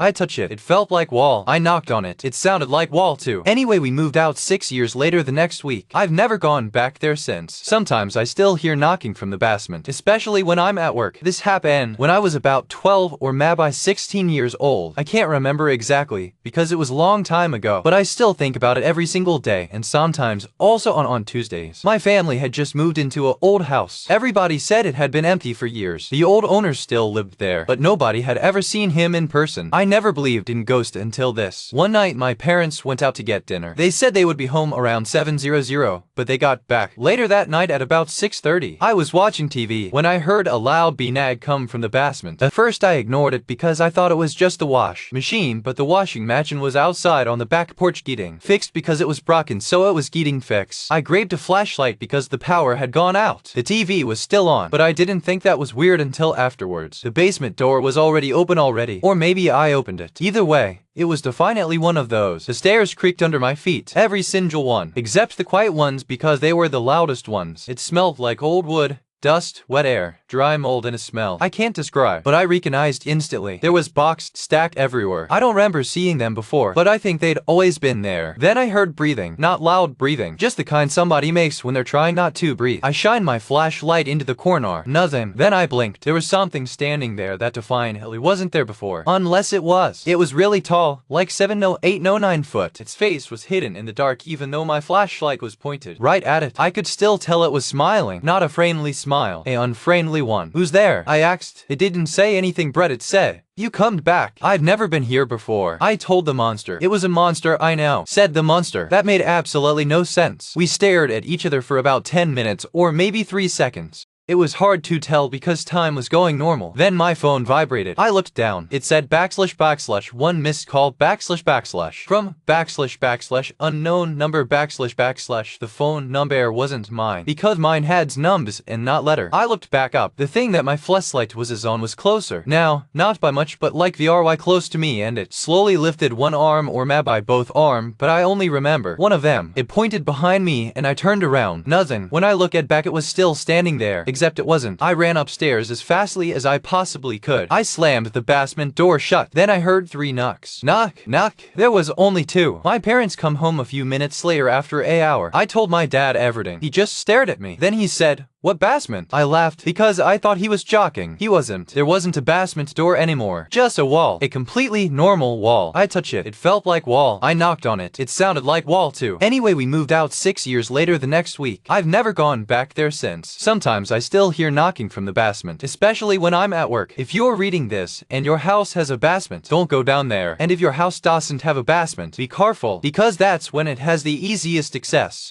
I touched it. It felt like wall. I knocked on it. It sounded like wall too. Anyway, we moved out 6 years later the next week. I've never gone back there since. Sometimes I still hear knocking from the basement, especially when I'm at work. This happened when I was about 12 or maybe 16 years old. I can't remember exactly because it was a long time ago, but I still think about it every single day and sometimes also on Tuesdays. My family had just moved into an old house. Everybody said it had been empty for years. The old owner still lived there, but nobody had ever seen him in person. I never believed in ghosts until this. One night my parents went out to get dinner. They said they would be home around 7:00, but they got back later that night at about 6:30. I was watching TV when I heard a loud nag come from the basement. At first I ignored it because I thought it was just the wash machine, but the washing machine was outside on the back porch getting fixed because it was broken, so it was getting fixed. I grabbed a flashlight because the power had gone out. The TV was still on, but I didn't think that was weird until afterwards. The basement door was already open already, or maybe I opened it. Either way, it was definitely one of those. The stairs creaked under my feet, every single one, except the quiet ones because they were the loudest ones. It smelled like old wood, dust, wet air, dry mold, and a smell I can't describe, but I recognized instantly. There was boxed, stacked everywhere. I don't remember seeing them before, but I think they'd always been there. Then I heard breathing, not loud breathing, just the kind somebody makes when they're trying not to breathe. I shined my flashlight into the corner. Nothing. Then I blinked. There was something standing there that definitely wasn't there before. Unless it was. It was really tall, like 7 no 8 no 9 foot. Its face was hidden in the dark even though my flashlight was pointed right at it. I could still tell it was smiling, not a friendly smile, an unfriendly one. Who's there? I asked. It didn't say anything, Brett. It said, "You come back. I've never been here before." I told the monster. It was a monster, I know, said the monster. That made absolutely no sense. We stared at each other for about 10 minutes or maybe 3 seconds. It was hard to tell because time was going normal. Then my phone vibrated. I looked down. It said // missed call / from / unknown number / the phone number wasn't mine because mine had numbers and not letter. I looked back up. The thing that my flashlight was on was closer. Now, not by much, but like very close to me, and it slowly lifted one arm or maybe both arm, but I only remember one of them. It pointed behind me and I turned around. Nothing. When I looked back, it was still standing there. Except it wasn't. I ran upstairs as fastly as I possibly could. I slammed the basement door shut. Then I heard 3 knocks. Knock, knock. There was only 2. My parents come home a few minutes later after an hour. I told my dad everything. He just stared at me. Then he said, "What basement?" I laughed because I thought he was joking. He wasn't. There wasn't a basement door anymore. Just a wall. A completely normal wall. I touched it. It felt like wall. I knocked on it. It sounded like wall too. Anyway, we moved out 6 years later the next week. I've never gone back there since. Sometimes I still hear knocking from the basement, especially when I'm at work. If you're reading this and your house has a basement, don't go down there. And if your house doesn't have a basement, be careful because that's when it has the easiest access.